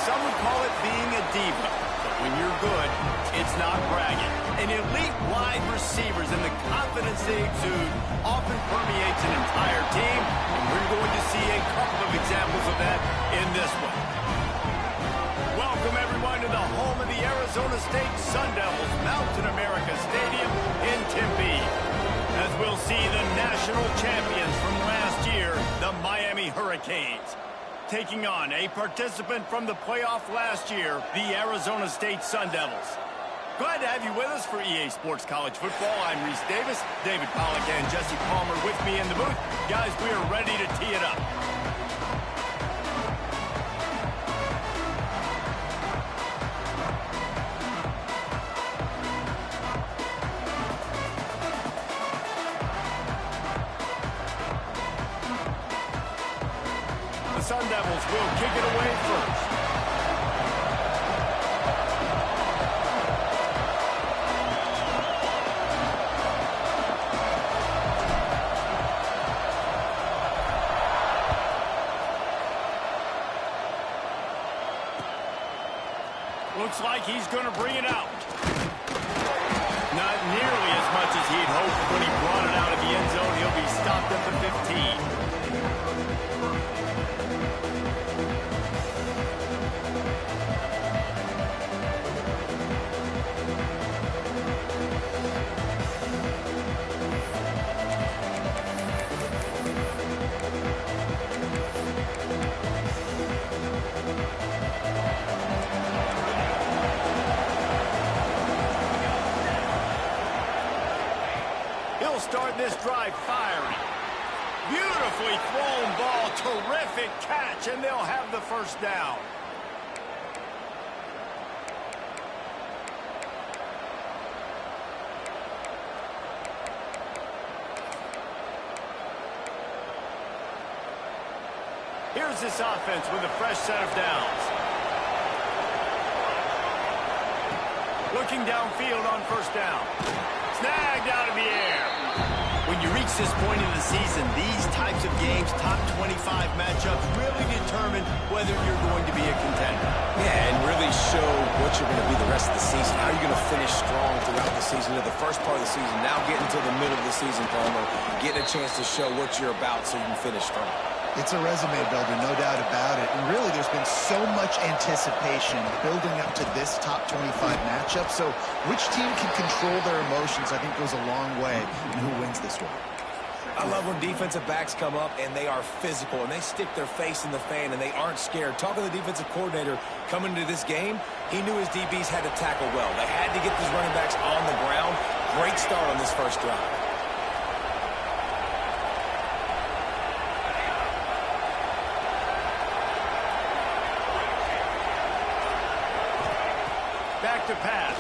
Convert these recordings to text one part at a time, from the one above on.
some would call it being a diva. But when you're good, it's not bragging. And elite wide receivers and the confidence they exude often permeates an entire team. And we're going to see a couple of examples of that in this one. Welcome, everyone, to the home of the Arizona State Sun Devils, Mountain America Stadium in Tempe. As we'll see the national champions from last year, the Miami Hurricanes, taking on a participant from the playoff last year, the Arizona State Sun Devils. Glad to have you with us for EA Sports College Football. I'm Reese Davis, David Pollack and Jesse Palmer with me in the booth. Guys, we are ready to tee it up. The Sun Devils will kick it away first. Looks like he's going to bring it out. Not nearly as much as he'd hoped when he brought it out of the end zone. He'll be stopped at the 15. He'll start this drive firing. Beautifully thrown ball, terrific catch, and they'll have the first down. Here's this offense with a fresh set of downs. Looking downfield on first down. Snagged out of the air. When you reach this point in the season, these types of games, top 25 matchups, really determine whether you're going to be a contender. Yeah, and really show what you're going to be the rest of the season. How are you going to finish strong throughout the season, to the first part of the season, now getting to the middle of the season, Palmer, getting a chance to show what you're about so you can finish strong. It's a resume builder, no doubt about it. And really, there's been so much anticipation building up to this top 25 matchup. So which team can control their emotions, I think, goes a long way in who wins this one. I love when defensive backs come up and they are physical and they stick their face in the fan and they aren't scared. Talking to the defensive coordinator coming into this game, he knew his DBs had to tackle well. They had to get these running backs on the ground. Great start on this first drive. Back to pass.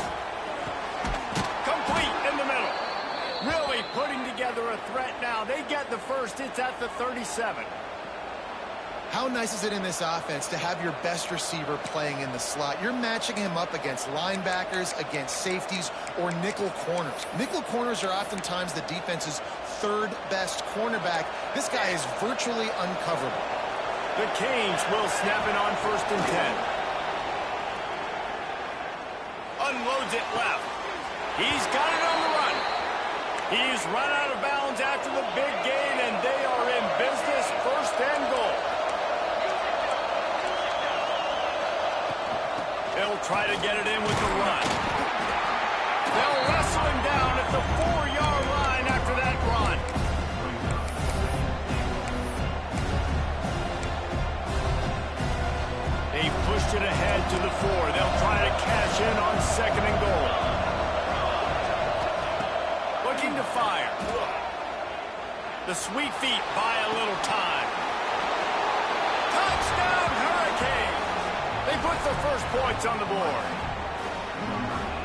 Complete in the middle. Really putting together a threat now. They get the first. It's at the 37. How nice is it in this offense to have your best receiver playing in the slot? You're matching him up against linebackers, against safeties, or nickel corners. Nickel corners are oftentimes the defense's third best cornerback. This guy is virtually uncoverable. The Canes will snap it on first and 10. Unloads it left. He's got it on the run. He's run out of bounds after the big gain, and they are in business, first and goal. They'll try to get it in with the run. They'll wrestle him down at the 4-yard line after that run. They pushed it ahead to the 4. They'll try to cash in on second and goal. Looking to fire. The sweet feet buy a little time. Touchdown, Hurricanes! They put the first points on the board.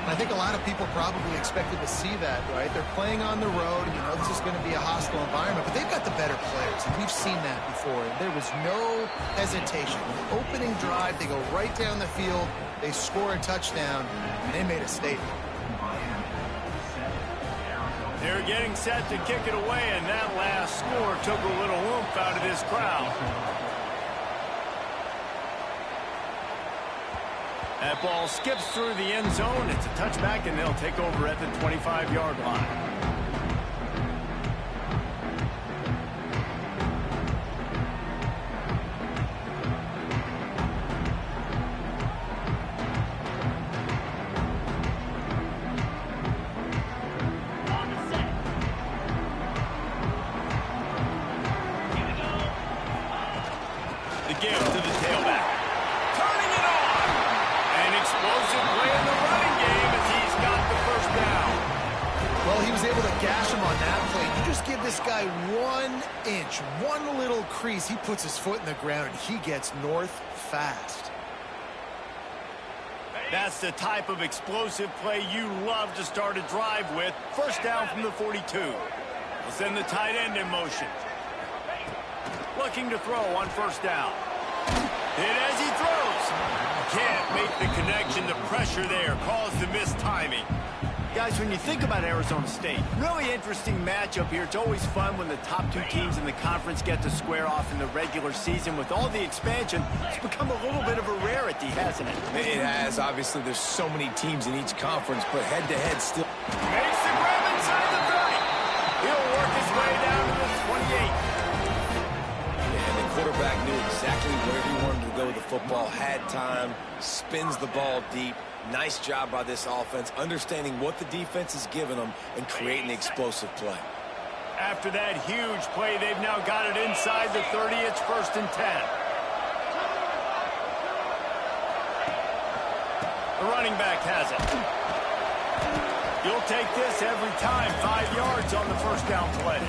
I think a lot of people probably expected to see that, right? They're playing on the road, and you know this is going to be a hostile environment, but they've got the better players, and we've seen that before. And there was no hesitation. The opening drive, they go right down the field, they score a touchdown, and they made a statement. They're getting set to kick it away, and that last score took a little oomph out of this crowd. That ball skips through the end zone. It's a touchback, and they'll take over at the 25-yard line. The give to the tailback. Turning it on. An explosive play in the running game as he's got the first down. Well, he was able to gash him on that play. You just give this guy 1 inch, one little crease. He puts his foot in the ground, and he gets north fast. That's the type of explosive play you love to start a drive with. First down from the 42. We'll send the tight end in motion. Looking to throw on first down. Hit as he throws. Can't make the connection. The pressure there caused the missed timing. Guys, when you think about Arizona State, really interesting matchup here. It's always fun when the top two teams in the conference get to square off in the regular season. With all the expansion, it's become a little bit of a rarity, hasn't it? It has. Obviously, there's so many teams in each conference, but head-to-head still. Makes the grab inside the 30. He'll work his way down to the 28. And the quarterback knew exactly where he wanted to go with the football, had time, spins the ball deep. Nice job by this offense, understanding what the defense is giving them and creating the explosive play. After that huge play, they've now got it inside the 30. It's 1st and 10. The running back has it. You'll take this every time. 5 yards on the first down play.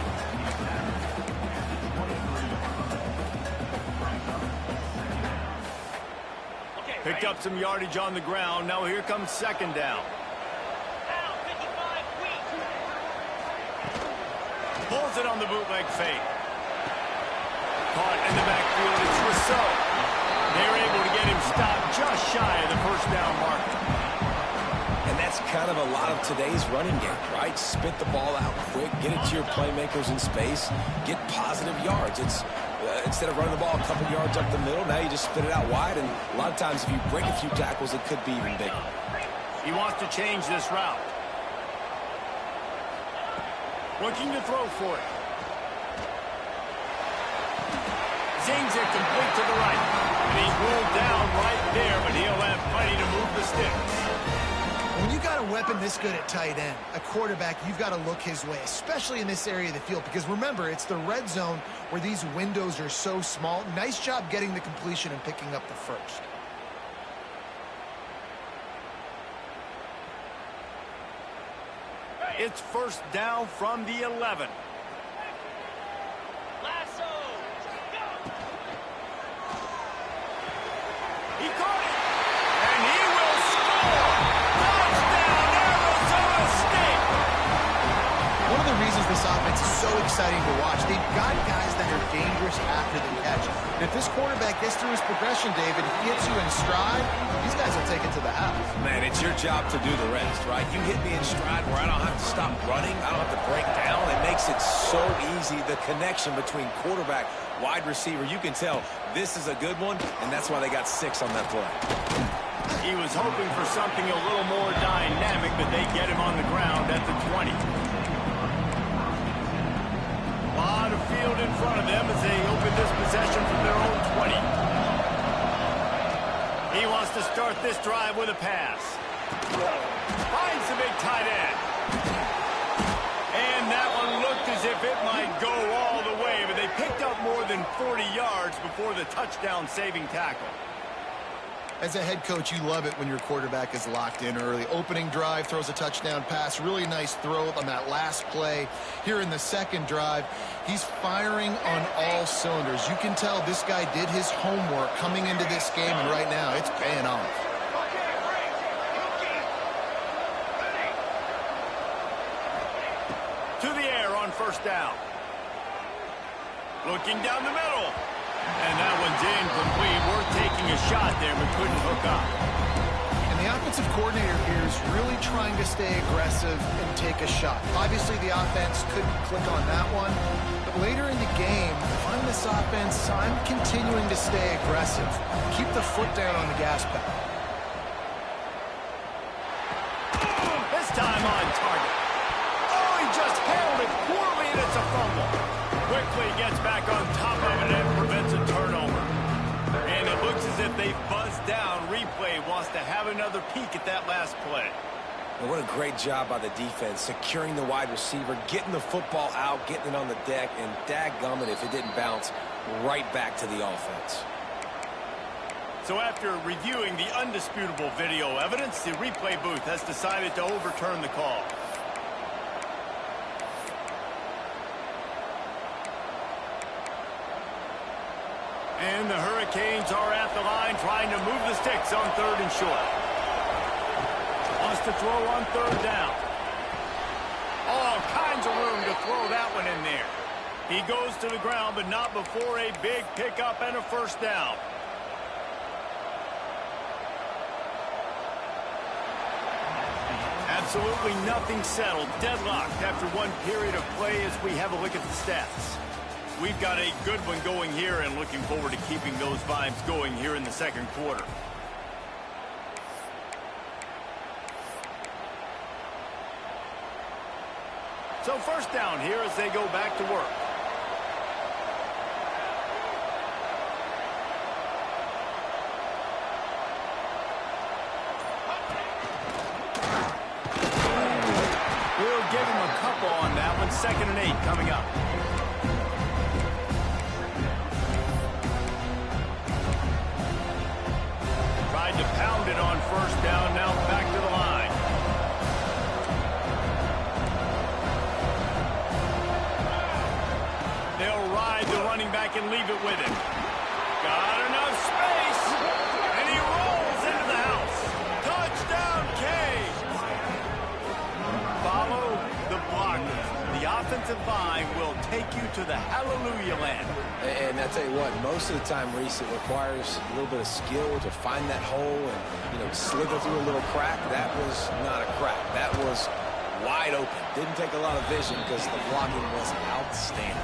Picked up some yardage on the ground. Now here comes second down. Pulls it on the bootleg fake. Caught in the backfield. It's Rousseau. They're able to get him stopped just shy of the first down marker. And that's kind of a lot of today's running game, right? Spit the ball out quick, get it to your playmakers in space, get positive yards. It's instead of running the ball a couple yards up the middle, now you just spit it out wide, and a lot of times if you break a few tackles, it could be even bigger. He wants to change this route. Looking to throw for it. Zings it complete to the right. And he's ruled down right there, but he'll have plenty to move the sticks. When you got a weapon this good at tight end, a quarterback, you've got to look his way, especially in this area of the field, because remember, it's the red zone where these windows are so small. Nice job getting the completion and picking up the first. It's first down from the 11. Lasso, go! He caught it, and he will score! Touchdown, Arizona State! One of the reasons this offense is so exciting to watch, they've got guys that are dangerous after the catch. And if this quarterback gets through his progression, David, he hits you in stride, these guys will take it to the house. Man, it's your job to do the rest, right? You hit me in stride where I don't have to stop running, I don't have to break down. It makes it so easy, the connection between quarterback, wide receiver. You can tell this is a good one, and that's why they got 6 on that play. He was hoping for something a little more dynamic, but they get him on the ground at the 20. A lot of field in front of them as they open this possession from their own 20. He wants to start this drive with a pass. Finds the big tight end. And that one looked as if it might go all the way, but they picked up more than 40 yards before the touchdown-saving tackle. As a head coach, you love it when your quarterback is locked in early. Opening drive, throws a touchdown pass. Really nice throw on that last play. Here in the second drive, he's firing on all cylinders. You can tell this guy did his homework coming into this game, and right now it's paying off. To the air on first down. Looking down the middle. And that one's incomplete. We're taking a shot there, but couldn't hook up. And the offensive coordinator here is really trying to stay aggressive and take a shot. Obviously, the offense couldn't click on that one. But later in the game, on this offense, I'm continuing to stay aggressive. Keep the foot down on the gas pedal. quickly gets back on top of it and prevents a turnover. And it looks as if they buzzed down. Replay wants to have another peek at that last play. And what a great job by the defense, securing the wide receiver, getting the football out, getting it on the deck, and dadgummit if it didn't bounce right back to the offense. So after reviewing the undisputable video evidence, the replay booth has decided to overturn the call. And the Hurricanes are at the line trying to move the sticks on 3rd and short. Wants to throw on 3rd down. All kinds of room to throw that one in there. He goes to the ground, but not before a big pickup and a 1st down. Absolutely nothing settled. Deadlocked after one period of play as we have a look at the stats. We've got a good one going here and looking forward to keeping those vibes going here in the 2nd quarter. So 1st down here as they go back to work. We'll give him a couple on that one. 2nd and 8 coming up. Tried to pound it on 1st down. Now back to the line. They'll ride the running back and leave it with him. Got enough space. And he rolls into the house. Touchdown, Canes. Follow the blockers. The offensive line will take you to the hallelujah land. And I tell you what, most of the time, Reese, it requires a little bit of skill to find that hole and, slither through a little crack. That was not a crack. That was wide open. Didn't take a lot of vision because the blocking was outstanding.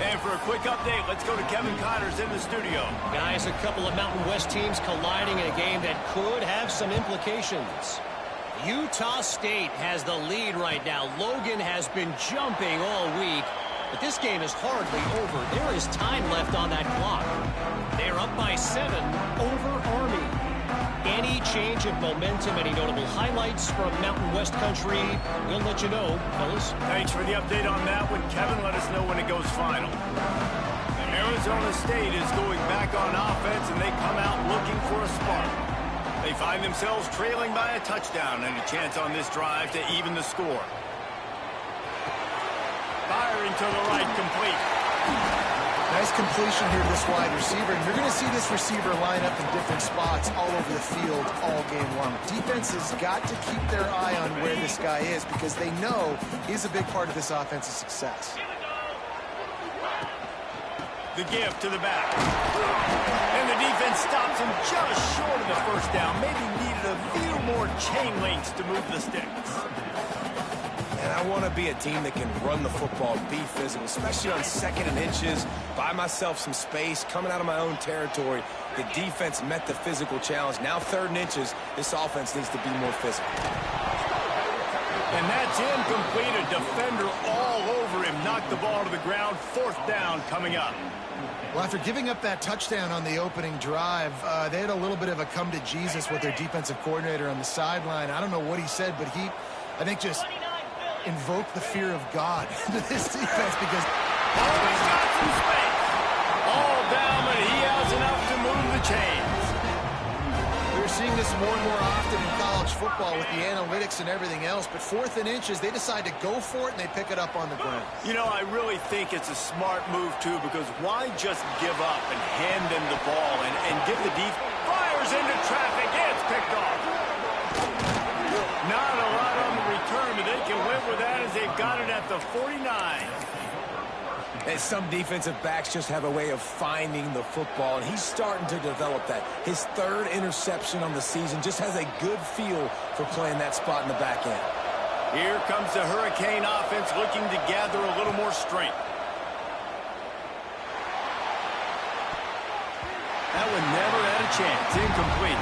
And for a quick update, let's go to Kevin Connors in the studio. Guys, a couple of Mountain West teams colliding in a game that could have some implications. Utah State has the lead right now. Logan has been jumping all week, but this game is hardly over. There is time left on that clock. They're up by 7 over Army. Any change of momentum, any notable highlights from Mountain West country, we'll let you know, fellas. Thanks for the update on that one. Kevin, let us know when it goes final. Arizona State is going back on offense, and they come out looking for a spark. They find themselves trailing by a touchdown and a chance on this drive to even the score. Firing to the right, complete. Nice completion here to this wide receiver. And you're going to see this receiver line up in different spots all over the field all game long. Defense has got to keep their eye on where this guy is because they know he's a big part of this offense's success. The give to the back. And the defense stops him just short of the 1st down. Maybe needed a few more chain links to move the sticks. And I want to be a team that can run the football, be physical, especially on 2nd and inches, buy myself some space, coming out of my own territory. The defense met the physical challenge. Now 3rd and inches, this offense needs to be more physical. And that's incomplete. A defender all over him. Knocked the ball to the ground. 4th down coming up. Well, after giving up that touchdown on the opening drive, they had a little bit of a come to Jesus with their defensive coordinator on the sideline. I don't know what he said, but I think, just invoked the fear of God into this defense because... Oh, he's got some space. All down, but he has enough to move the chains. We're seeing this more and more often in college football with the analytics and everything else, but 4th and inches, they decide to go for it and they pick it up on the ground. I really think it's a smart move, too, because why just give up and hand them the ball and give the defense... Fires into traffic, it's picked off. Not a lot on the return, but they can live with that as they've got it at the 49. And some defensive backs just have a way of finding the football, and he's starting to develop that. His 3rd interception on the season, just has a good feel for playing that spot in the back end. Here comes the Hurricane offense looking to gather a little more strength. That one never had a chance. Incomplete.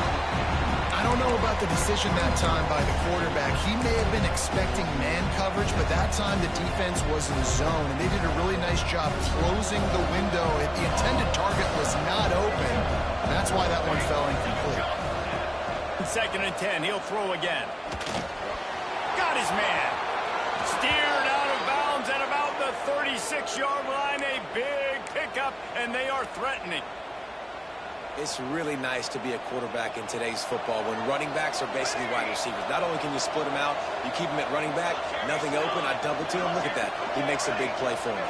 I don't know about the decision that time by the quarterback. He may have been expecting man coverage, but that time the defense was in the zone, and they did a really nice job closing the window. The intended target was not open, and that's why that one fell incomplete. 2nd and 10, he'll throw again. Got his man. Steered out of bounds at about the 36-yard line. A big pickup, and they are threatening. It's really nice to be a quarterback in today's football when running backs are basically wide receivers. Not only can you split them out, you keep them at running back, nothing open, I double to him. Look at that. He makes a big play for me.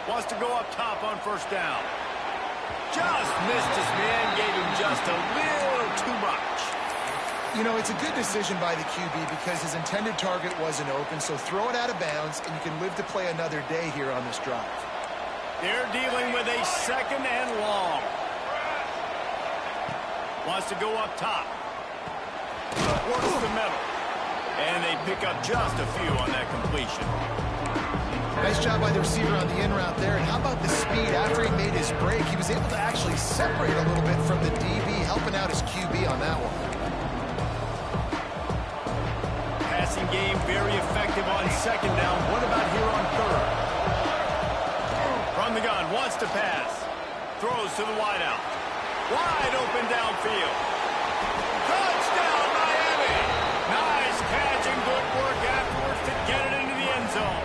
Wants to go up top on 1st down. Just missed his man, gave him just a little too much. You know, it's a good decision by the QB because his intended target wasn't open, so throw it out of bounds, and you can live to play another day here on this drive. They're dealing with a 2nd and long. Wants to go up top. Works the middle. And they pick up just a few on that completion. Nice job by the receiver on the in route there. And how about the speed? After he made his break, he was able to actually separate a little bit from the DB, helping out his QB on that one. Passing game very effective on 2nd down. What about here on 3rd? From the gun, wants to pass. Throws to the wideout. Wide open downfield. Touchdown, Miami! Nice catch and good work afterwards to get it into the end zone.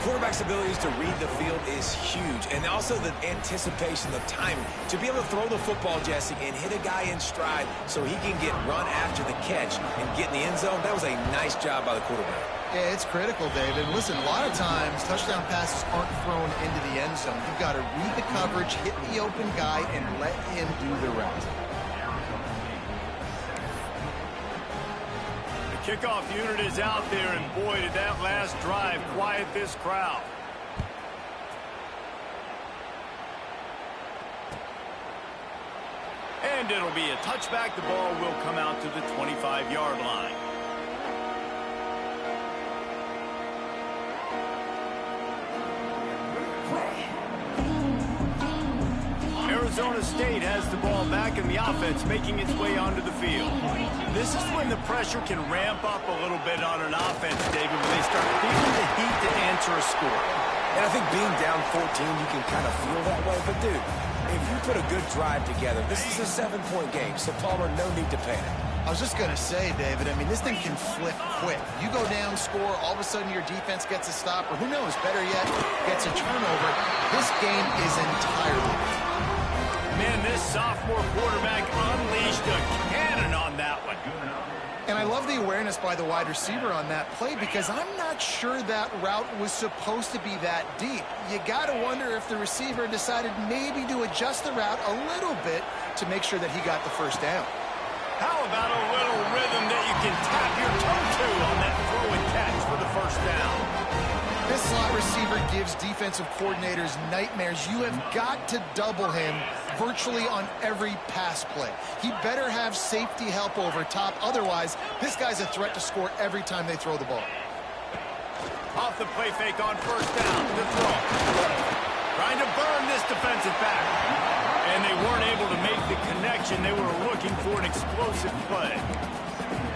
Quarterback's abilities to read the field is huge, and also the anticipation, the timing. To be able to throw the football, Jesse, and hit a guy in stride so he can get run after the catch and get in the end zone, that was a nice job by the quarterback. Yeah, it's critical, David. Listen, a lot of times touchdown passes aren't thrown into the end zone. You've got to read the coverage, hit the open guy, and let him do the rest. Kickoff unit is out there, and boy, did that last drive quiet this crowd. And it'll be a touchback. The ball will come out to the 25-yard line. Arizona State has the ball back, and the offense making its way onto the field. This is when the pressure can ramp up a little bit on an offense, David, when they start feeling the heat to answer a score. And I think being down 14, you can kind of feel that way. But, dude, if you put a good drive together, this is a 7-point game, so Palmer, no need to panic. I was just going to say, David, I mean, this thing can flip quick. You go down, score, all of a sudden your defense gets a stop, or who knows, better yet, gets a turnover. This game is entirely different. Man, this sophomore quarterback unleashed a cannon on that one. And I love the awareness by the wide receiver on that play because I'm not sure that route was supposed to be that deep. You got to wonder if the receiver decided maybe to adjust the route a little bit to make sure that he got the 1st down. How about a little rhythm that you can tap your toe to on that throw and catch for the 1st down? This slot receiver gives defensive coordinators nightmares. You have got to double him virtually on every pass play. He better have safety help over top. Otherwise, this guy's a threat to score every time they throw the ball. Off the play fake on 1st down. The throw. Trying to burn this defensive back. And they weren't able to make the connection. They were looking for an explosive play.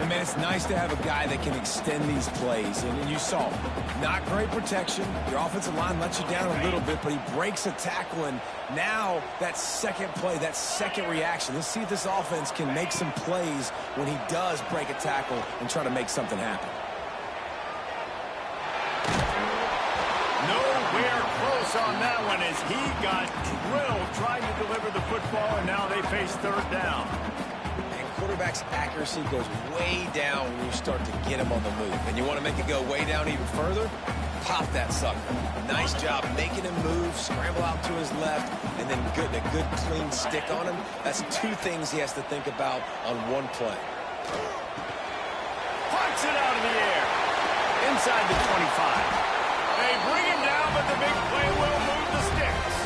And, man, it's nice to have a guy that can extend these plays. And you saw, not great protection. Your offensive line lets you down a little bit, but he breaks a tackle. And now that 2nd play, that 2nd reaction, let's see if this offense can make some plays when he does break a tackle and try to make something happen. Nowhere close on that one as he got drilled trying to deliver the football, and now they face 3rd down. Quarterback's accuracy goes way down when you start to get him on the move. And you want to make it go way down even further? Pop that sucker. Nice job making him move, scramble out to his left, and then a good clean stick on him. That's 2 things he has to think about on one play. Punts it out of the air. Inside the 25. They bring him down, but the big play will move the sticks.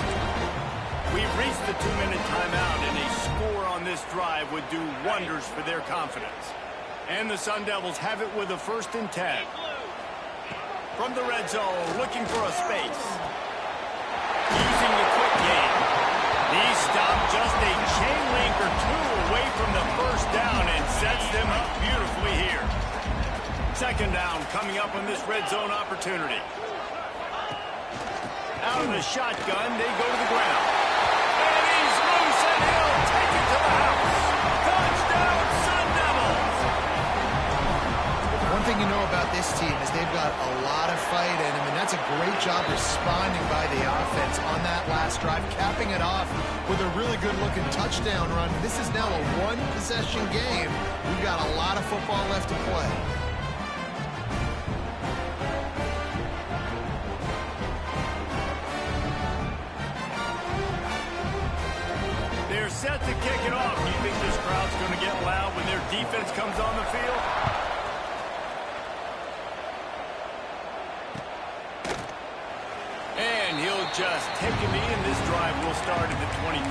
We've reached the 2-minute timeout, and a score on this drive would do wonders for their confidence. And the Sun Devils have it with a 1st and 10. From the red zone, looking for a space. Using the quick game. He stopped just a chain link or 2 away Second down coming up on this red zone opportunity. Out of the shotgun, they go to the ground. And he's loose, and he'll take it to the house. Touchdown, Sun Devils! One thing you know about this team is they've got a lot of fight in them, and that's a great job responding by the offense on that last drive, capping it off with a really good-looking touchdown run. This is now a one-possession game. We've got a lot of football left to play. They're set to kick it off. Do you think this crowd's going to get loud when their defense comes on the field? And he'll just take a knee, and this drive will start at the 25.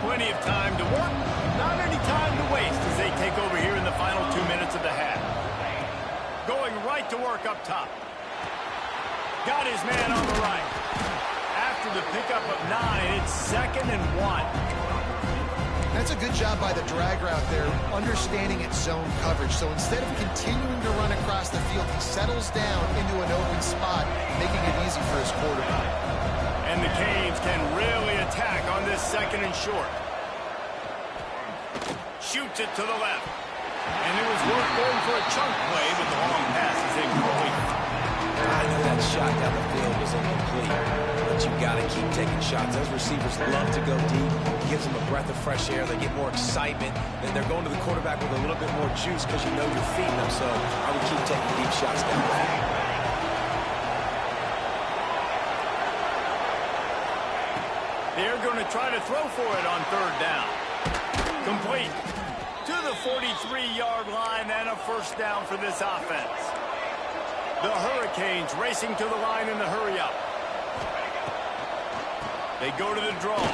Plenty of time to work, not any time to waste as they take over here in the final 2 minutes of the half. Going right to work up top. Got his man on the right. After the pickup of 9, it's 2nd and 1. That's a good job by the drag route there, understanding its zone coverage. So instead of continuing to run across the field, he settles down into an open spot, making it easy for his quarterback. And the Canes can really attack on this 2nd and short. Shoots it to the left. And it was worth going for a chunk play, but the long pass is incomplete. I know that shot down the field was incomplete, but you've got to keep taking shots. Those receivers love to go deep. It gives them a breath of fresh air. They get more excitement. Then they're going to the quarterback with a little bit more juice because you know you're feeding them. So I would keep taking deep shots down the field. They're going to try to throw for it on 3rd down. Complete. To the 43-yard line and a 1st down for this offense. The Hurricanes racing to the line in the hurry-up. They go to the draw. Ball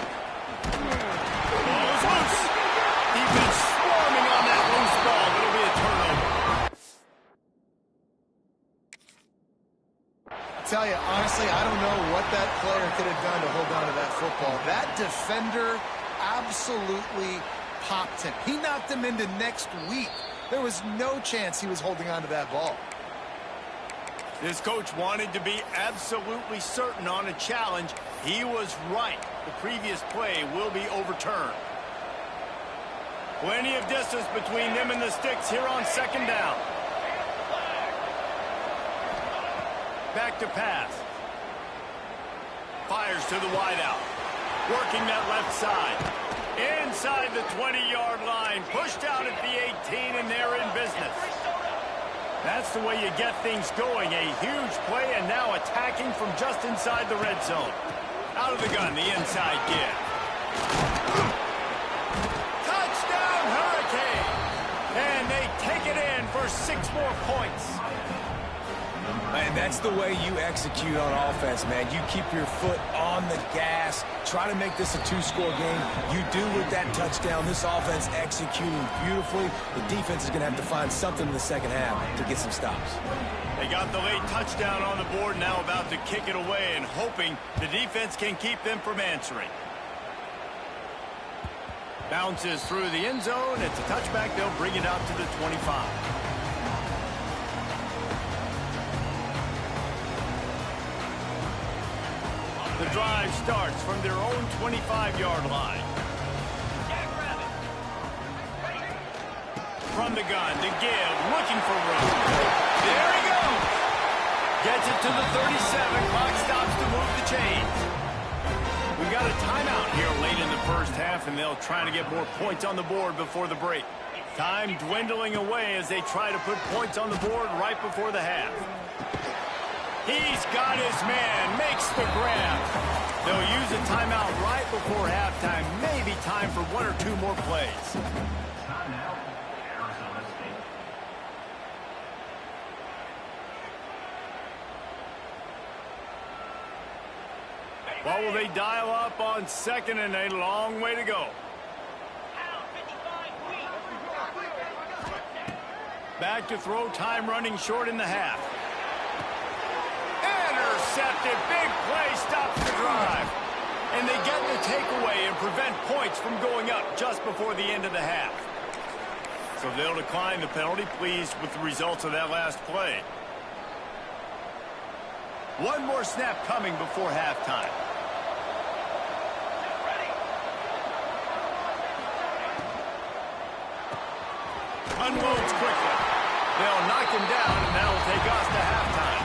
is loose. Defense swarming on that loose ball. It'll be a turnover. I tell you, honestly, I don't know what that player could have done to hold on to that football. That defender absolutely popped him. He knocked him into next week. There was no chance he was holding on to that ball. This coach wanted to be absolutely certain on a challenge. He was right. The previous play will be overturned. Plenty of distance between them and the sticks here on 2nd down. Back to pass. Fires to the wideout. Working that left side. Inside the 20-yard line. Pushed out at the 18, and they're in business. That's the way you get things going. A huge play, and now attacking from just inside the red zone. Out of the gun, the inside give. Touchdown, Hurricane! And they take it in for 6 more points. And that's the way you execute on offense, man. You keep your foot on the gas. Try to make this a 2-score game. You do with that touchdown. This offense executing beautifully. The defense is going to have to find something in the second half to get some stops. They got the late touchdown on the board, now about to kick it away and hoping the defense can keep them from answering. Bounces through the end zone. It's a touchback. They'll bring it out to the 25. The drive starts from their own 25-yard line. From the gun to give, looking for room. There he goes. Gets it to the 37. Clock stops to move the chains. We've got a timeout here late in the first half, and they'll try to get more points on the board before the break. Time dwindling away as they try to put points on the board right before the half. He's got his man, makes the grab. They'll use a timeout right before halftime. Maybe time for 1 or 2 more plays. What will they dial up on 2nd and a long way to go? Back to throw, time running short in the half. Intercepted, big play, stops the drive. And they get the takeaway and prevent points from going up just before the end of the half. So they'll decline the penalty, pleased with the results of that last play. One more snap coming before halftime. Unloads quickly. They'll knock him down, and that'll take us to halftime.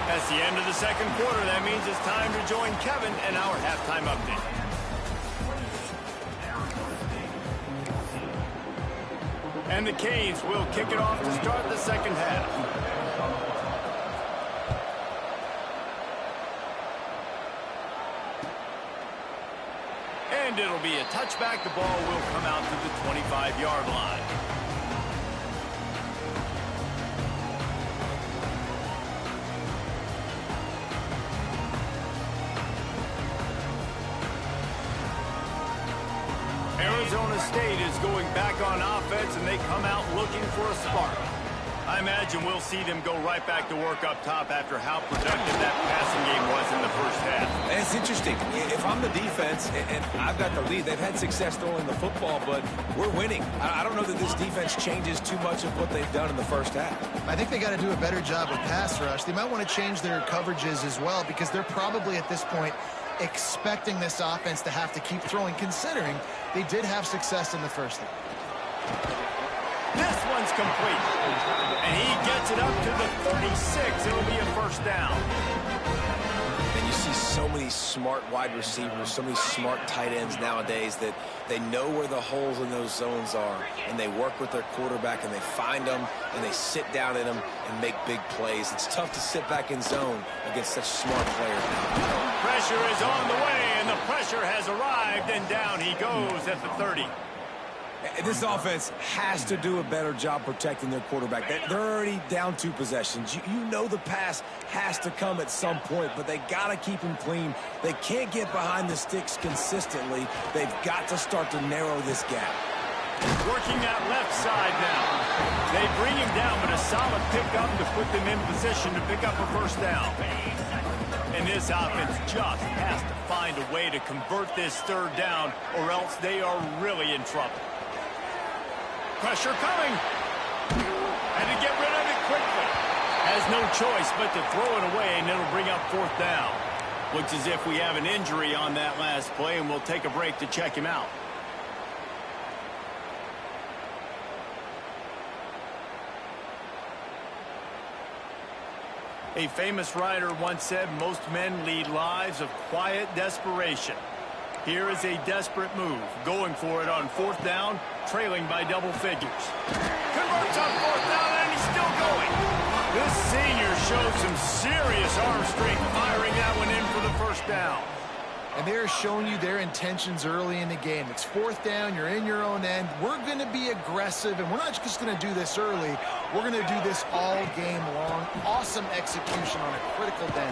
That's the end of the second quarter. That means it's time to join Kevin and our halftime update. And the Canes will kick it off to start the second half. And it'll be a touchback. The ball will come out to the 25-yard line. Arizona State is going back on offense, and they come out looking for a spark. I imagine we'll see them go right back to work up top after how productive that passing game was in the first half. And it's interesting. If I'm the defense and I've got the lead, they've had success throwing the football, but we're winning. I don't know that this defense changes too much of what they've done in the first half. I think they got to do a better job with pass rush. They might want to change their coverages as well, because they're probably at this point expecting this offense to have to keep throwing, considering they did have success in the first half. This one's complete. And he gets it up to the 36. It'll be a first down. And you see so many smart wide receivers, so many smart tight ends nowadays that they know where the holes in those zones are, and they work with their quarterback, and they find them, and they sit down in them and make big plays. It's tough to sit back in zone against such smart players now. Pressure is on the way, and the pressure has arrived, and down he goes at the 30. This offense has to do a better job protecting their quarterback. They're already down 2 possessions. You know the pass has to come at some point, but they got to keep him clean. They can't get behind the sticks consistently. They've got to start to narrow this gap. Working that left side now. They bring him down, but a solid pickup to put them in position to pick up a first down. And this offense just has to find a way to convert this third down, or else they are really in trouble. Pressure coming. And to get rid of it quickly. Has no choice but to throw it away, and it'll bring up fourth down. Looks as if we have an injury on that last play, and we'll take a break to check him out. A famous writer once said, most men lead lives of quiet desperation. Here is a desperate move, going for it on fourth down, trailing by double figures. Converts on fourth down, and he's still going. This senior showed some serious arm strength, firing that one in for the first down. And they're showing you their intentions early in the game. It's fourth down, you're in your own end. We're going to be aggressive, and we're not just going to do this early. We're going to do this all game long. Awesome execution on a critical down.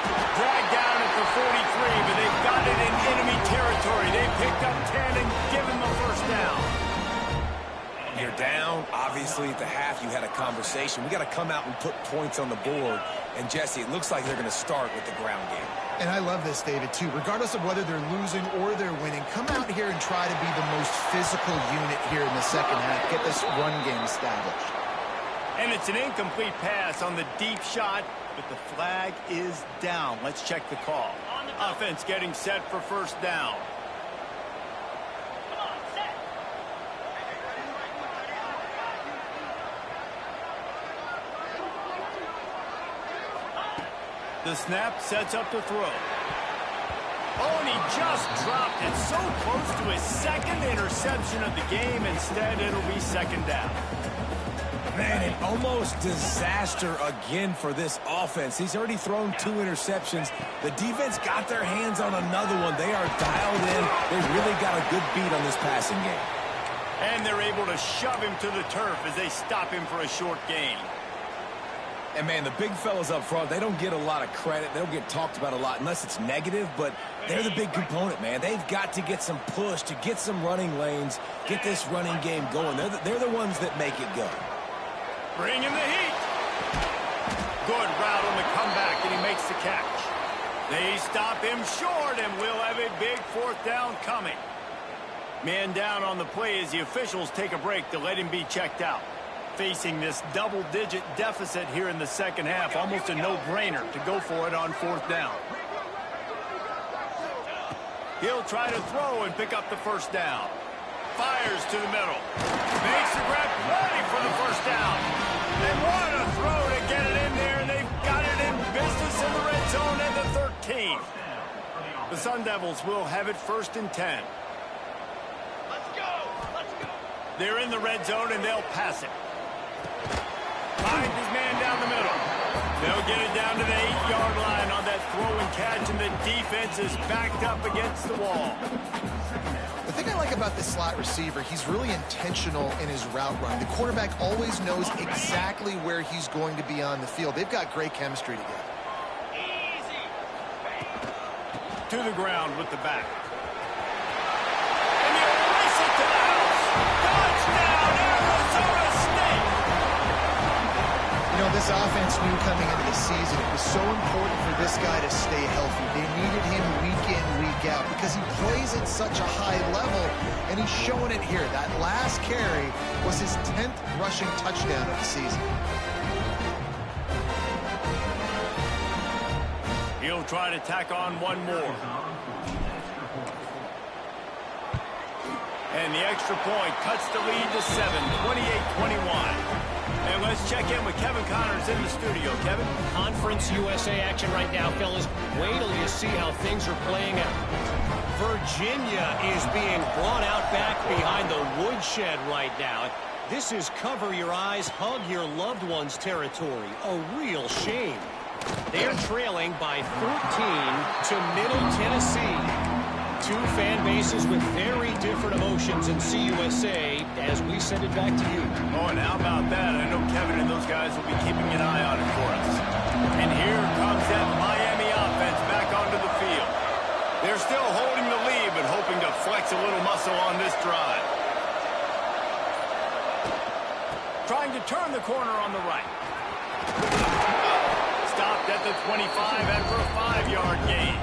Dragged down at the 43, but they've got it in enemy territory. They picked up 10 and given them a first down. You're down. Obviously, at the half, you had a conversation. We got to come out and put points on the board. And, Jesse, it looks like they're going to start with the ground game. And I love this, David, too. Regardless of whether they're losing or they're winning, come out here and try to be the most physical unit here in the second half. Get this run game established. And it's an incomplete pass on the deep shot, but the flag is down. Let's check the call. Offense getting set for first down. The snap sets up the throw. Oh, and he just dropped it so close to his second interception of the game. Instead, it'll be second down. Man, an almost disaster again for this offense. He's already thrown 2 interceptions. The defense got their hands on another one. They are dialed in. They really got a good beat on this passing game. And they're able to shove him to the turf as they stop him for a short gain. And, man, the big fellas up front, they don't get a lot of credit. They don't get talked about a lot unless it's negative, but they're the big component, man. They've got to get some push, to get some running lanes, get this running game going. They're the ones that make it go. Bring in the heat. Good route on the comeback, and he makes the catch. They stop him short, and we'll have a big fourth down coming. Man down on the play as the officials take a break to let him be checked out. Facing this double-digit deficit here in the second half, almost a no-brainer to go for it on fourth down. He'll try to throw and pick up the first down. Fires to the middle. Makes the grab, ready for the first down. And what a throw to get it in there. They've got it in business in the red zone at the 13. The Sun Devils will have it 1st and 10. They're in the red zone, and they'll pass it. Finds his man down the middle. They'll get it down to the 8-yard line on that throw and catch, and the defense is backed up against the wall. The thing I like about this slot receiver, he's really intentional in his route run. The quarterback always knows exactly where he's going to be on the field. They've got great chemistry together. To the ground with the back. And he'll race it to the house. Touchdown, Arizona State! You know, this offense knew coming into the season it was so important for this guy to stay healthy. They needed him week in, week out because he plays at such a high level, and he's showing it here. That last carry was his 10th rushing touchdown of the season. He'll try to tack on one more. And the extra point cuts the lead to 7, 28-21. And let's check in with Kevin Connors in the studio. Kevin? Conference USA action right now, fellas. Wait till you see how things are playing out. Virginia is being brought out back behind the woodshed right now. This is cover your eyes, hug your loved ones territory. A real shame. They're trailing by 14 to Middle Tennessee. Two fan bases with very different emotions in CUSA as we send it back to you. Oh, and how about that? I know Kevin and those guys will be keeping an eye on it for us. And here comes that Miami offense back onto the field. They're still holding the lead, but hoping to flex a little muscle on this drive. Trying to turn the corner on the right. Stopped at the 25 after a 5-yard gain.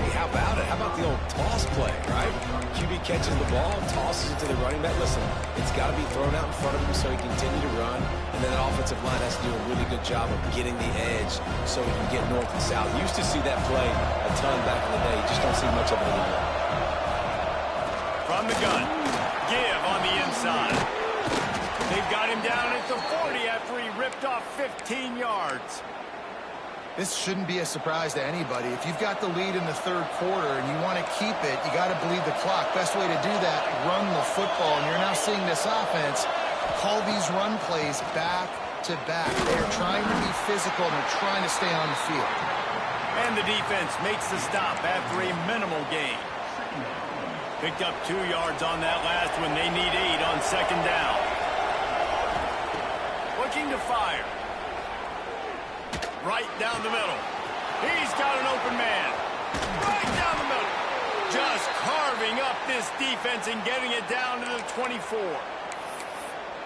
Hey, how about it? How about the old toss play, right? QB catches the ball, tosses it to the running back. Listen, it's got to be thrown out in front of him so he can continue to run. And then the offensive line has to do a really good job of getting the edge so he can get north and south. You used to see that play a ton back in the day. You just don't see much of it anymore. From the gun, give on the inside. They've got him down at the 40 after he ripped off 15 yards. This shouldn't be a surprise to anybody. If you've got the lead in the third quarter and you want to keep it, you got to bleed the clock. Best way to do that, run the football. And you're now seeing this offense call these run plays back to back. They're trying to be physical, and they're trying to stay on the field. And the defense makes the stop after a minimal gain. Picked up 2 yards on that last one. They need 8 on second down. Looking to fire. Right down the middle. He's got an open man. Right down the middle. Just carving up this defense and getting it down to the 24.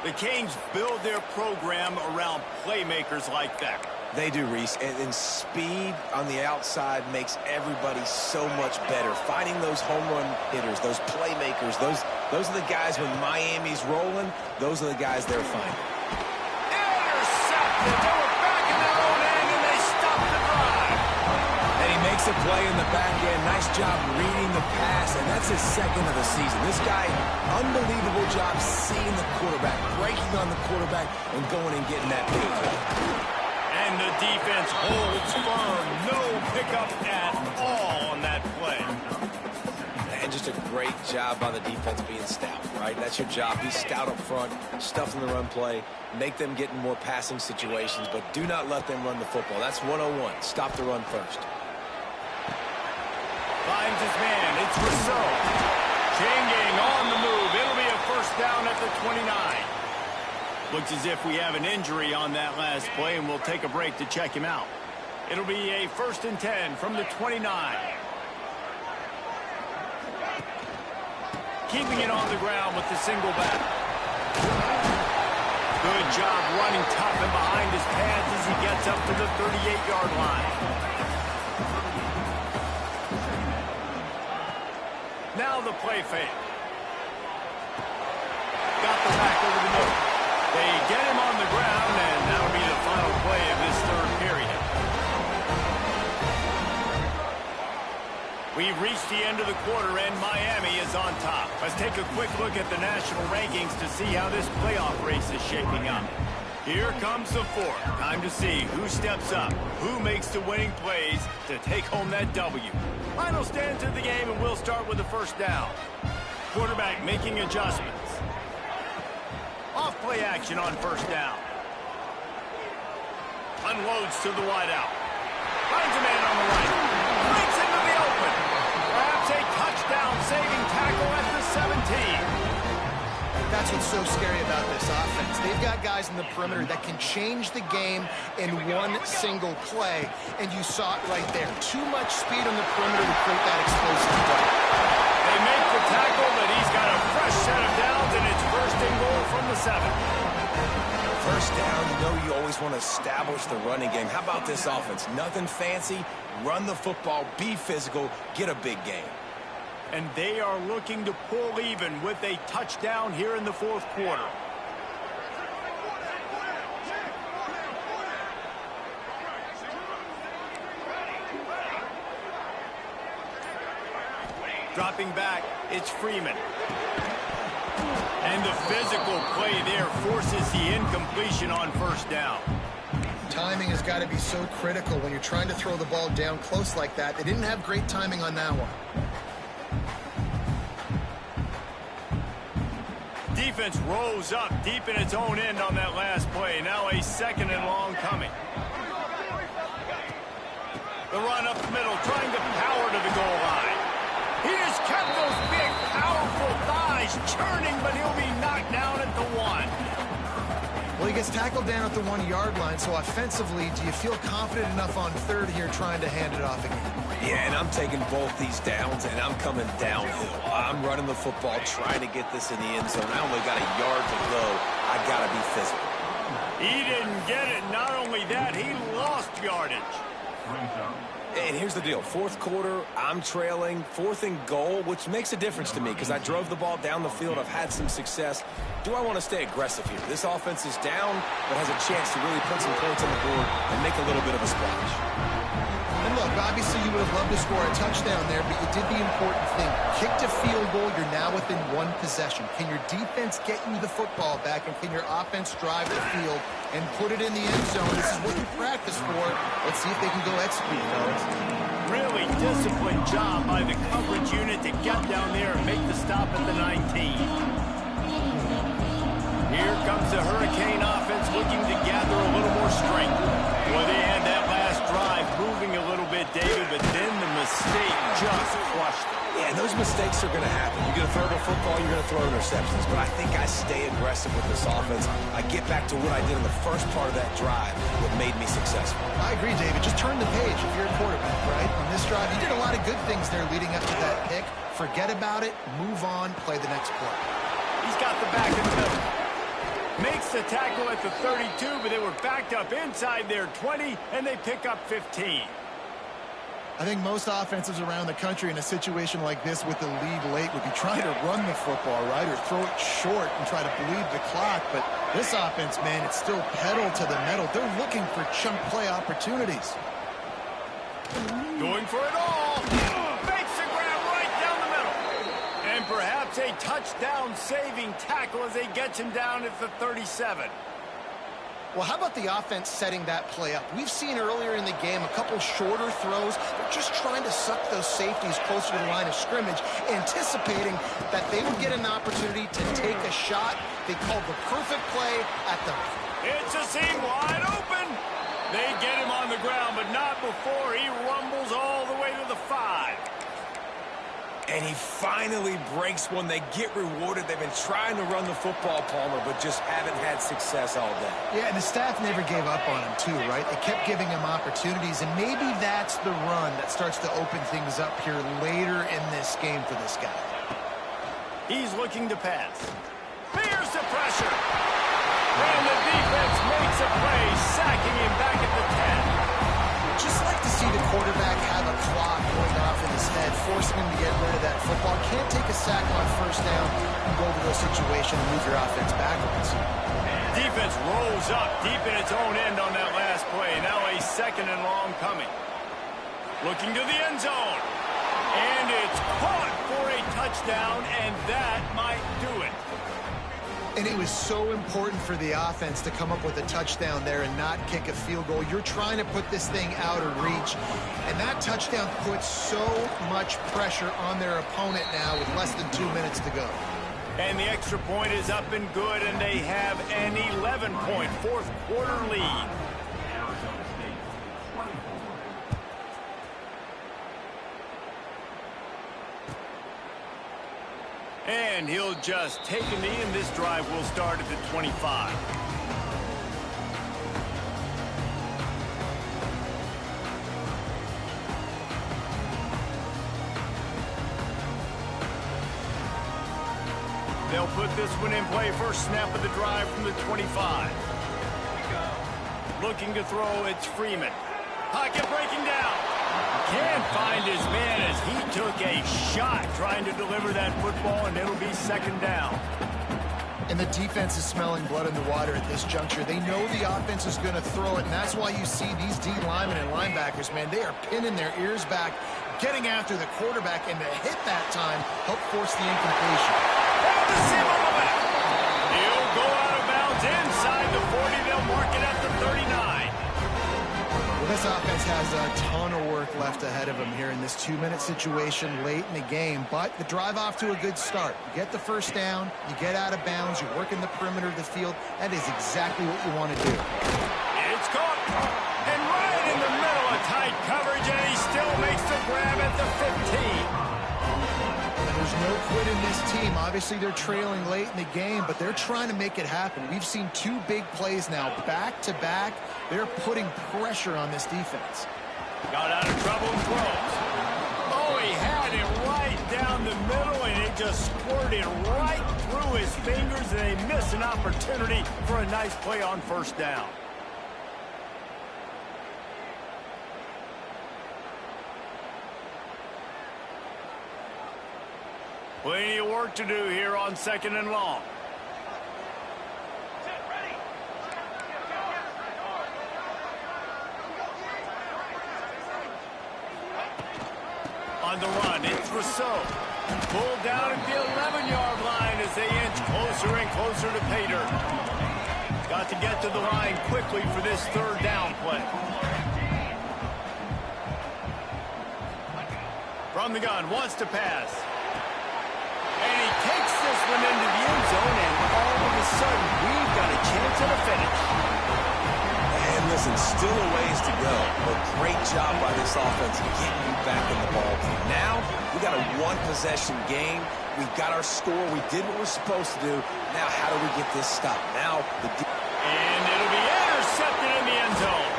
The Canes build their program around playmakers like that. They do, Reese, and speed on the outside makes everybody so much better. Finding those home run hitters, those playmakers, those are the guys when Miami's rolling, those are the guys they're finding. Intercepted. They were back in their own end, and they stopped the drive. And he makes a play in the back end. Nice job reading the pass, and that's his second of the season. This guy, unbelievable job seeing the quarterback, breaking on the quarterback, and going and getting that big play. And the defense holds firm. No pickup at all on that play. And just a great job by the defense being stout, right? That's your job. Be stout up front, stuff in the run play, make them get in more passing situations, but do not let them run the football. That's 101. Stop the run first. Finds his man. It's Rousseau. Changing on the move. It'll be a first down at the 29. Looks as if we have an injury on that last play, and we'll take a break to check him out. It'll be a 1st and 10 from the 29. Keeping it on the ground with the single back. Good job running tough and behind his pads as he gets up to the 38-yard line. Now the play fake. Got the back over the middle. They get him on the ground, and that'll be the final play of this third period. We've reached the end of the quarter, and Miami is on top. Let's take a quick look at the national rankings to see how this playoff race is shaping up. Here comes the fourth. Time to see who steps up, who makes the winning plays to take home that W. Final stands of the game, and we'll start with the first down. Quarterback making adjustments. Off play action on first down. Unloads to the wideout. Finds a man on the right. Breaks into the open. Perhaps a touchdown-saving tackle at the 17. That's what's so scary about this offense. They've got guys in the perimeter that can change the game in one single play, and you saw it right there. Too much speed on the perimeter to create that explosive play. They make the tackle, but he's got a fresh set of downs, and it's first and goal from the 7. First down, you know you always want to establish the running game. How about this offense? Nothing fancy. Run the football, be physical, get a big game. And they are looking to pull even with a touchdown here in the fourth quarter. Dropping back, it's Freeman. And the physical play there forces the incompletion on first down. Timing has got to be so critical when you're trying to throw the ball down close like that. They didn't have great timing on that one. Defense rose up deep in its own end on that last play. Now a second and long coming. The run up the middle, trying to power to the goal line. He has kept those big, powerful thighs churning, but he'll be knocked down at the 1. Well, he gets tackled down at the 1-yard line, so offensively, do you feel confident enough on third here trying to hand it off again? Yeah, and I'm taking both these downs, and I'm coming downhill. I'm running the football, trying to get this in the end zone. I only got a yard to go. I got to be physical. He didn't get it. Not only that, he lost yardage. And here's the deal. Fourth quarter, I'm trailing. 4th and goal, which makes a difference to me because I drove the ball down the field. I've had some success. Do I want to stay aggressive here? This offense is down, but has a chance to really put some points on the board and make a little bit of a splash. And look, obviously you would have loved to score a touchdown there, but you did the important thing. Kicked a field goal, you're now within one possession. Can your defense get you the football back, and can your offense drive the field and put it in the end zone? This is what you practice for. Let's see if they can go execute, fellas. Really disciplined job by the coverage unit to get down there and make the stop at the 19. Here comes the Hurricane offense looking to gather a little more strength. Well, they had that last drive moving a little bit, David, but then the mistake just crushed them. Yeah, and those mistakes are going to happen. You're going to throw the football, you're going to throw interceptions. But I think I stay aggressive with this offense. I get back to what I did in the first part of that drive that made me successful. I agree, David. Just turn the page if you're a quarterback, right? On this drive, you did a lot of good things there leading up to that pick. Forget about it, move on, play the next play. He's got the back in the middle. Makes the tackle at the 32, but they were backed up inside their 20, and they pick up 15. I think most offenses around the country in a situation like this with the lead late would be trying to run the football, right, or throw it short and try to bleed the clock. But this offense, man, it's still pedal to the metal. They're looking for chunk play opportunities. Going for it all. Makes the grab right down the middle. And perhaps a touchdown-saving tackle as they get him down at the 37. Well, how about the offense setting that play up? We've seen earlier in the game a couple shorter throws. They're just trying to suck those safeties closer to the line of scrimmage, anticipating that they would get an opportunity to take a shot. They called the perfect play at the... It's a seam wide open. They get him on the ground, but not before he rumbles all the way to the 5. And he finally breaks one. They get rewarded. They've been trying to run the football, Palmer, but just haven't had success all day. Yeah, and the staff never gave up on him, too, right? They kept giving him opportunities, and maybe that's the run that starts to open things up here later in this game for this guy. He's looking to pass. Fears the pressure. And the defense makes a play, sacking him back at the 10. Just like to see the quarterback have a clock going off in his head. forcing him to get rid of that football. Can't take a sack on first down and go to those situations and move your offense backwards. Defense rolls up deep in its own end on that last play. Now a 2nd and long coming. Looking to the end zone. And it's caught for a touchdown, and that might do it. And it was so important for the offense to come up with a touchdown there and not kick a field goal. You're trying to put this thing out of reach. And that touchdown puts so much pressure on their opponent now with less than 2 minutes to go. And the extra point is up and good, and they have an 11-point fourth-quarter lead. And he'll just take a knee, and this drive will start at the 25. They'll put this one in play. First snap of the drive from the 25. Looking to throw, it's Freeman. Pocket breaking down. Can't find his man as he took a shot trying to deliver that football, and it'll be 2nd down. And the defense is smelling blood in the water at this juncture. They know the offense is going to throw it, and that's why you see these D linemen and linebackers, man, they are pinning their ears back, getting after the quarterback, and to hit that time, help force the incompletion. He'll go out of bounds inside the 40. They'll mark it at the 39. Well, this offense has a ton of work left ahead of them here in this 2-minute situation late in the game, but the drive off to a good start. You get the first down, you get out of bounds, you're working the perimeter of the field. That is exactly what you want to do. It's caught, and right in the middle of tight coverage, and he still makes the grab at the 15. There's no quit in this team. Obviously, they're trailing late in the game, but they're trying to make it happen. We've seen 2 big plays now, back-to-back. They're putting pressure on this defense. Got out of trouble and throws. Oh, he had it right down the middle, and it just squirted right through his fingers, and they missed an opportunity for a nice play on first down. Plenty of work to do here on 2nd and long. On the run, it's Rousseau. Pulled down at the 11-yard line as they inch closer and closer to pay dirt. Got to get to the line quickly for this 3rd down play. From the gun, wants to pass. And he takes this one into the end zone, and all of a sudden, we've got a chance at a finish. And listen, still a ways to go, but great job by this offense getting you back in the ball game. Now, we got a 1-possession game. We got our score. We did what we're supposed to do. Now, how do we get this stopped? Now, and it'll be intercepted in the end zone.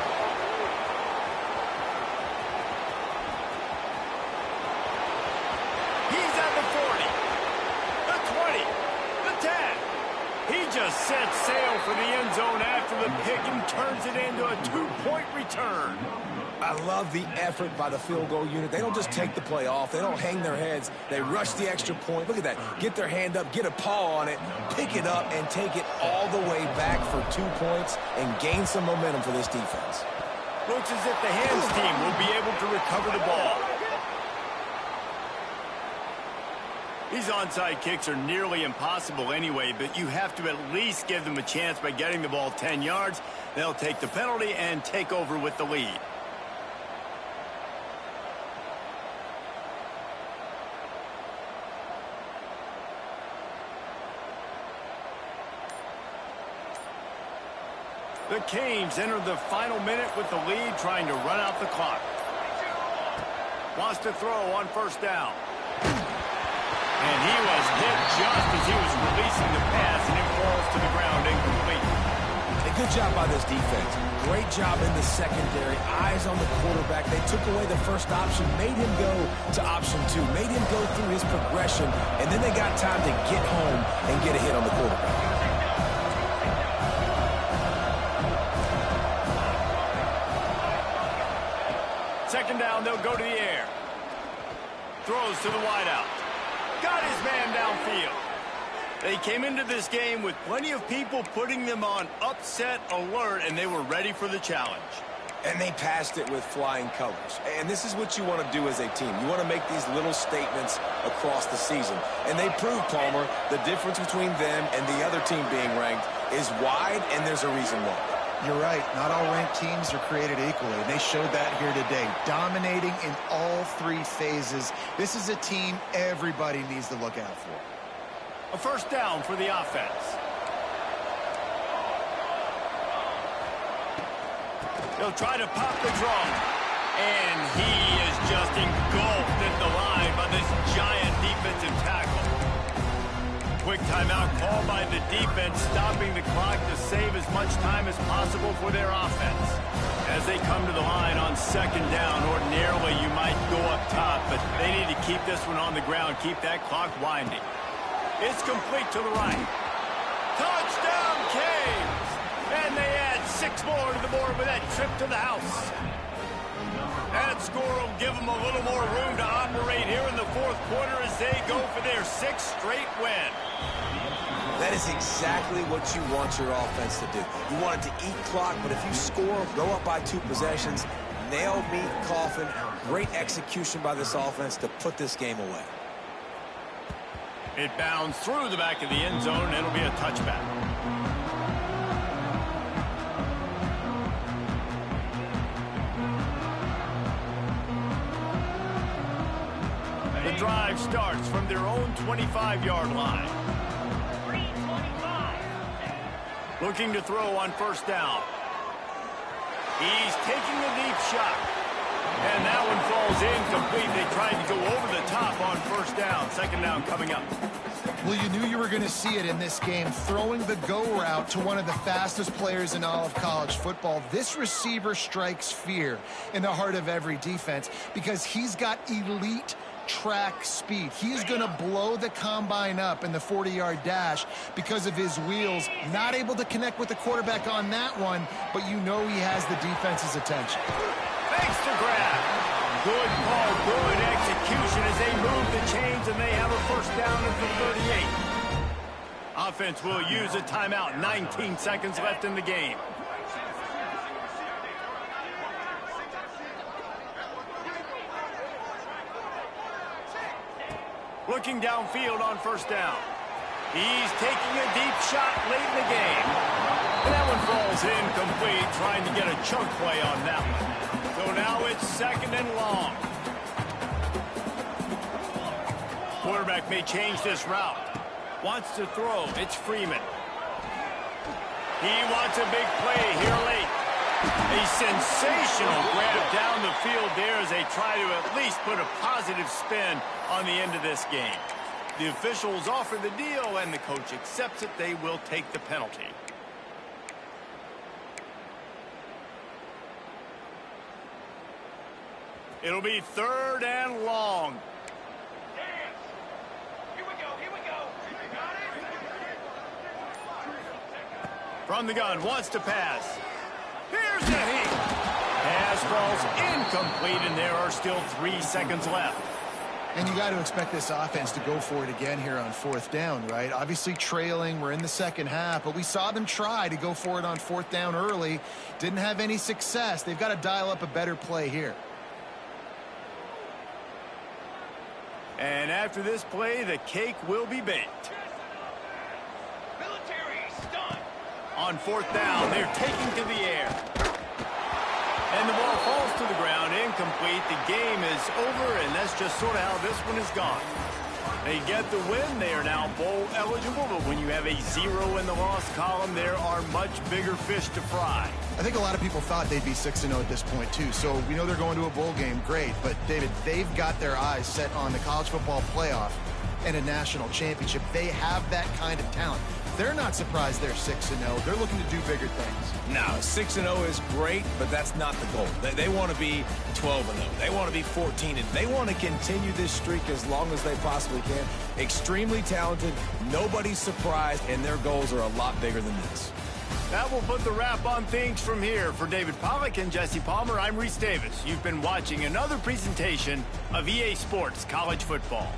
He's at the 40, the 20, the 10. He just sets sail for the end zone after the pick and turns it into a 2-point return. I love the effort by the field goal unit. They don't just take the play off. They don't hang their heads. They rush the extra point. Look at that. Get their hand up, get a paw on it, pick it up, and take it all the way back for 2 points and gain some momentum for this defense. Looks as if the hands team will be able to recover the ball. These onside kicks are nearly impossible anyway, but you have to at least give them a chance by getting the ball 10 yards. They'll take the penalty and take over with the lead. The Canes enter the final minute with the lead, trying to run out the clock. Wants to throw on first down. And he was hit just as he was releasing the pass, and it falls to the ground incomplete. A good job by this defense. Great job in the secondary. Eyes on the quarterback. They took away the first option, made him go to option 2, made him go through his progression, and then they got time to get home and get a hit on the quarterback. Second down, they'll go to the air. Throws to the wideout. Got his man downfield. They came into this game with plenty of people putting them on upset alert, and they were ready for the challenge. And they passed it with flying colors. And this is what you want to do as a team. You want to make these little statements across the season. And they proved, Palmer, the difference between them and the other team being ranked is wide, and there's a reason why. You're right. Not all ranked teams are created equally. They showed that here today, dominating in all three phases. This is a team everybody needs to look out for. A first down for the offense. He'll try to pop the draw. And he is just engulfed at the line by this giant defensive tackle. Quick timeout called by the defense, stopping the clock to save as much time as possible for their offense. As they come to the line on second down, ordinarily you might go up top, but they need to keep this one on the ground, keep that clock winding. It's complete to the right. Touchdown, Canes! And they add 6 more to the board with that trip to the house. That score will give them a little more room to operate here in the fourth quarter as they go for their 6th straight win. That is exactly what you want your offense to do. You want it to eat clock, but if you score, go up by 2 possessions, nail, meet, coffin, great execution by this offense to put this game away. It bounds through the back of the end zone, and it'll be a touchback. The drive starts from their own 25-yard line. Looking to throw on first down. He's taking a deep shot. And that one falls incomplete. They tried to go over the top on first down. Second down coming up. Well, you knew you were going to see it in this game, throwing the go route to one of the fastest players in all of college football. This receiver strikes fear in the heart of every defense because he's got elite track speed. He is going to blow the combine up in the 40-yard dash because of his wheels. Not able to connect with the quarterback on that one, but you know he has the defense's attention. Thanks to grab. Good call, good execution as they move the chains, and they have a first down at the 38. Offense will use a timeout. 19 seconds left in the game. Looking downfield on first down. He's taking a deep shot late in the game. And that one falls incomplete, trying to get a chunk play on that one. So now it's second and long. Quarterback may change this route. Wants to throw. It's Freeman. He wants a big play here late. A sensational grab down the field there as they try to at least put a positive spin on the end of this game. The officials offer the deal, and the coach accepts it. They will take the penalty. It'll be third and long. Here we go. From the gun, wants to pass. Here's the heat. Pass falls incomplete, and there are still 3 seconds left. And you got to expect this offense to go for it again here on fourth down, right? Obviously trailing, we're in the second half, but we saw them try to go for it on fourth down early. Didn't have any success. They've got to dial up a better play here. And after this play, the cake will be baked. Military stun. On fourth down, they're taking to the air. And the ball falls to the ground, incomplete. The game is over, and that's just sort of how this one is gone. They get the win. They are now bowl eligible, but when you have a 0 in the loss column, there are much bigger fish to fry. I think a lot of people thought they'd be 6-0 at this point, too. So we know they're going to a bowl game. Great. But, David, they've got their eyes set on the college football playoff and a national championship. They have that kind of talent. They're not surprised they're 6-0. They're looking to do bigger things. No, 6-0 is great, but that's not the goal. They want to be 12-0. They want to be 14-0. They want to continue this streak as long as they possibly can. Extremely talented. Nobody's surprised, and their goals are a lot bigger than this. That will put the wrap on things from here. For David Pollack and Jesse Palmer, I'm Reese Davis. You've been watching another presentation of EA Sports College Football.